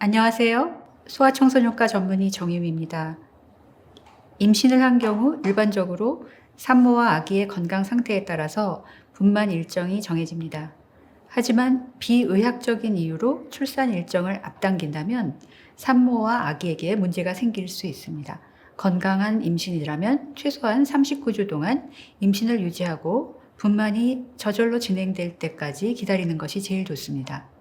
안녕하세요. 소아청소년과 전문의 정유미입니다. 임신을 한 경우 일반적으로 산모와 아기의 건강 상태에 따라서 분만 일정이 정해집니다. 하지만 비의학적인 이유로 출산 일정을 앞당긴다면 산모와 아기에게 문제가 생길 수 있습니다. 건강한 임신이라면 최소한 39주 동안 임신을 유지하고 분만이 저절로 진행될 때까지 기다리는 것이 제일 좋습니다.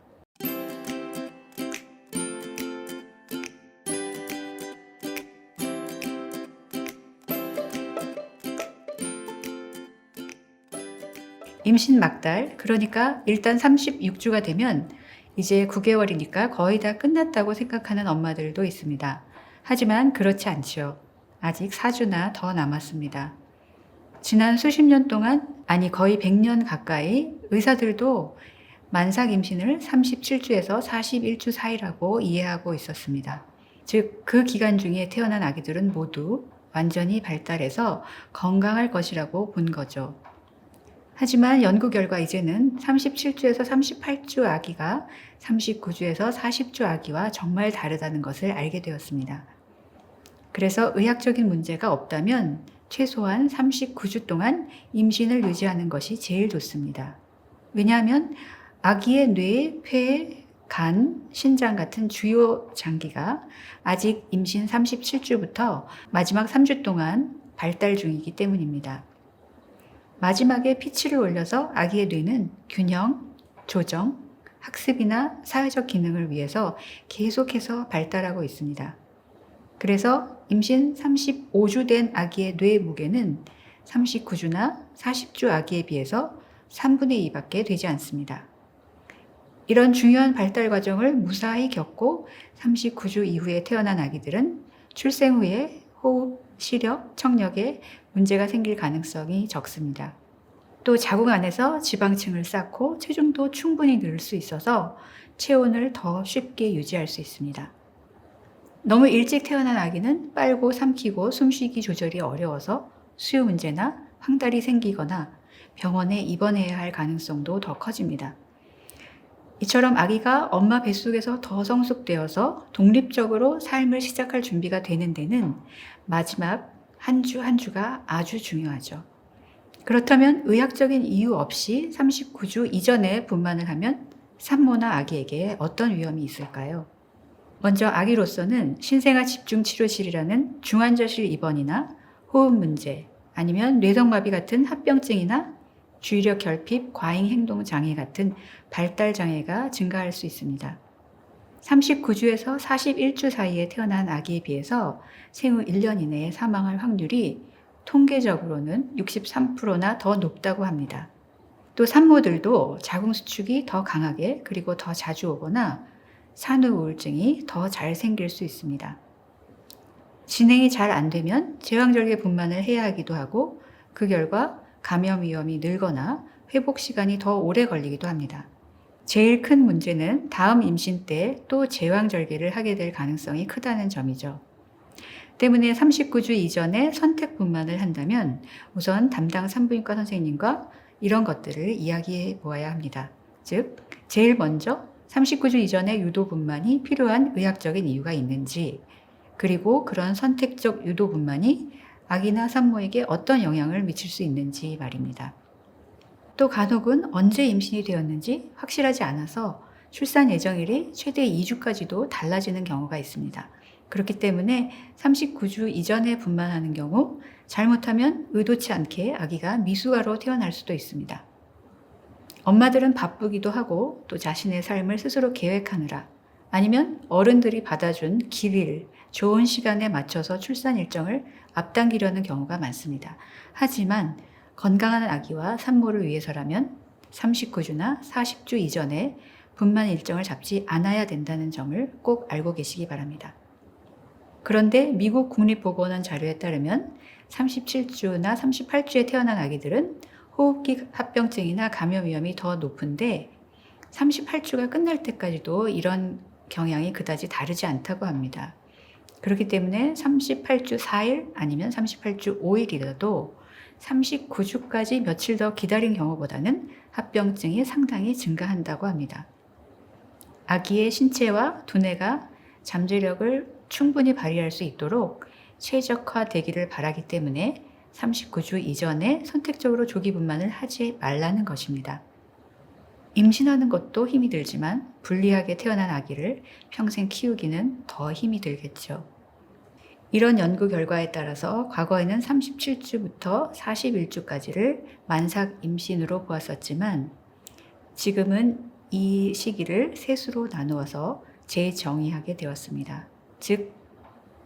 임신 막달, 그러니까 일단 36주가 되면 이제 9개월이니까 거의 다 끝났다고 생각하는 엄마들도 있습니다. 하지만 그렇지 않죠. 아직 4주나 더 남았습니다. 지난 수십 년 동안, 아니 거의 100년 가까이 의사들도 만삭 임신을 37주에서 41주 사이라고 이해하고 있었습니다. 즉, 그 기간 중에 태어난 아기들은 모두 완전히 발달해서 건강할 것이라고 본 거죠. 하지만 연구 결과 이제는 37주에서 38주 아기가 39주에서 40주 아기와 정말 다르다는 것을 알게 되었습니다. 그래서 의학적인 문제가 없다면 최소한 39주 동안 임신을 유지하는 것이 제일 좋습니다. 왜냐하면 아기의 뇌, 폐, 간, 신장 같은 주요 장기가 아직 임신 37주부터 마지막 3주 동안 발달 중이기 때문입니다. 마지막에 피치를 올려서 아기의 뇌는 균형, 조정, 학습이나 사회적 기능을 위해서 계속해서 발달하고 있습니다. 그래서 임신 35주 된 아기의 뇌 무게는 39주나 40주 아기에 비해서 3분의 2밖에 되지 않습니다. 이런 중요한 발달 과정을 무사히 겪고 39주 이후에 태어난 아기들은 출생 후에 호흡, 시력, 청력에 문제가 생길 가능성이 적습니다. 또 자궁 안에서 지방층을 쌓고 체중도 충분히 늘 수 있어서 체온을 더 쉽게 유지할 수 있습니다. 너무 일찍 태어난 아기는 빨고 삼키고 숨쉬기 조절이 어려워서 수유 문제나 황달이 생기거나 병원에 입원해야 할 가능성도 더 커집니다. 이처럼 아기가 엄마 뱃속에서 더 성숙되어서 독립적으로 삶을 시작할 준비가 되는 데는 마지막 한 주 한 주가 아주 중요하죠. 그렇다면 의학적인 이유 없이 39주 이전에 분만을 하면 산모나 아기에게 어떤 위험이 있을까요? 먼저 아기로서는 신생아 집중치료실이라는 중환자실 입원이나 호흡 문제, 아니면 뇌성마비 같은 합병증이나 주의력 결핍, 과잉 행동 장애 같은 발달 장애가 증가할 수 있습니다. 39주에서 41주 사이에 태어난 아기에 비해서 생후 1년 이내에 사망할 확률이 통계적으로는 63%나 더 높다고 합니다. 또 산모들도 자궁 수축이 더 강하게 그리고 더 자주 오거나 산후 우울증이 더 잘 생길 수 있습니다. 진행이 잘 안 되면 제왕절개 분만을 해야 하기도 하고 그 결과 감염 위험이 늘거나 회복 시간이 더 오래 걸리기도 합니다. 제일 큰 문제는 다음 임신 때 또 제왕절개를 하게 될 가능성이 크다는 점이죠. 때문에 39주 이전에 선택 분만을 한다면 우선 담당 산부인과 선생님과 이런 것들을 이야기해 보아야 합니다. 즉, 제일 먼저 39주 이전에 유도 분만이 필요한 의학적인 이유가 있는지, 그리고 그런 선택적 유도 분만이 아기나 산모에게 어떤 영향을 미칠 수 있는지 말입니다. 또 간혹은 언제 임신이 되었는지 확실하지 않아서 출산 예정일이 최대 2주까지도 달라지는 경우가 있습니다. 그렇기 때문에 39주 이전에 분만하는 경우 잘못하면 의도치 않게 아기가 미숙아로 태어날 수도 있습니다. 엄마들은 바쁘기도 하고 또 자신의 삶을 스스로 계획하느라 아니면 어른들이 받아준 길일, 좋은 시간에 맞춰서 출산 일정을 앞당기려는 경우가 많습니다. 하지만 건강한 아기와 산모를 위해서라면 39주나 40주 이전에 분만 일정을 잡지 않아야 된다는 점을 꼭 알고 계시기 바랍니다. 그런데 미국 국립보건원 자료에 따르면 37주나 38주에 태어난 아기들은 호흡기 합병증이나 감염 위험이 더 높은데 38주가 끝날 때까지도 이런 경향이 그다지 다르지 않다고 합니다. 그렇기 때문에 38주 4일 아니면 38주 5일이라도 39주까지 며칠 더 기다린 경우보다는 합병증이 상당히 증가한다고 합니다. 아기의 신체와 두뇌가 잠재력을 충분히 발휘할 수 있도록 최적화되기를 바라기 때문에 39주 이전에 선택적으로 조기 분만을 하지 말라는 것입니다. 임신하는 것도 힘이 들지만 불리하게 태어난 아기를 평생 키우기는 더 힘이 들겠죠. 이런 연구 결과에 따라서 과거에는 37주부터 41주까지를 만삭 임신으로 보았었지만 지금은 이 시기를 셋으로 나누어서 재정의하게 되었습니다. 즉,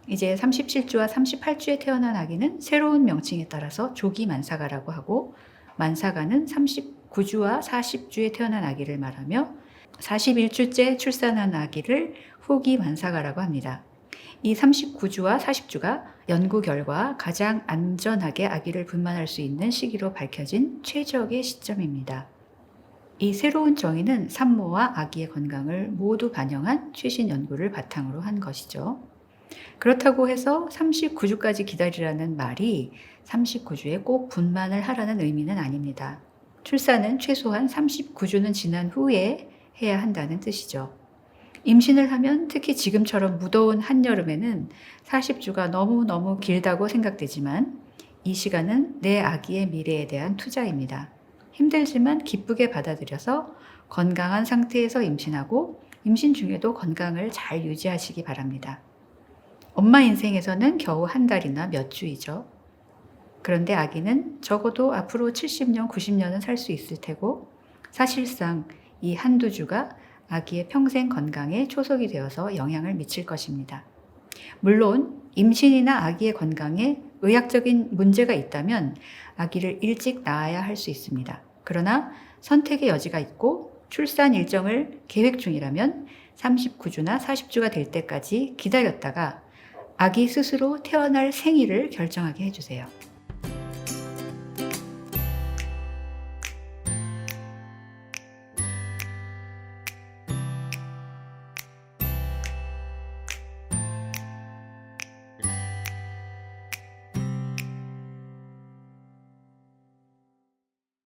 이제 37주와 38주에 태어난 아기는 새로운 명칭에 따라서 조기 만사가라고 하고, 만사가는 39주와 40주에 태어난 아기를 말하며 41주째 출산한 아기를 후기 만사가라고 합니다. 이 39주와 40주가 연구 결과 가장 안전하게 아기를 분만할 수 있는 시기로 밝혀진 최적의 시점입니다. 이 새로운 정의는 산모와 아기의 건강을 모두 반영한 최신 연구를 바탕으로 한 것이죠. 그렇다고 해서 39주까지 기다리라는 말이 39주에 꼭 분만을 하라는 의미는 아닙니다. 출산은 최소한 39주는 지난 후에 해야 한다는 뜻이죠. 임신을 하면 특히 지금처럼 무더운 한여름에는 40주가 너무너무 길다고 생각되지만 이 시간은 내 아기의 미래에 대한 투자입니다. 힘들지만 기쁘게 받아들여서 건강한 상태에서 임신하고 임신 중에도 건강을 잘 유지하시기 바랍니다. 엄마 인생에서는 겨우 한 달이나 몇 주이죠. 그런데 아기는 적어도 앞으로 70년, 90년은 살 수 있을 테고 사실상 이 한두 주가 아기의 평생 건강에 초석이 되어서 영향을 미칠 것입니다. 물론 임신이나 아기의 건강에 의학적인 문제가 있다면 아기를 일찍 낳아야 할 수 있습니다. 그러나 선택의 여지가 있고 출산 일정을 계획 중이라면 39주나 40주가 될 때까지 기다렸다가 아기 스스로 태어날 생일을 결정하게 해주세요.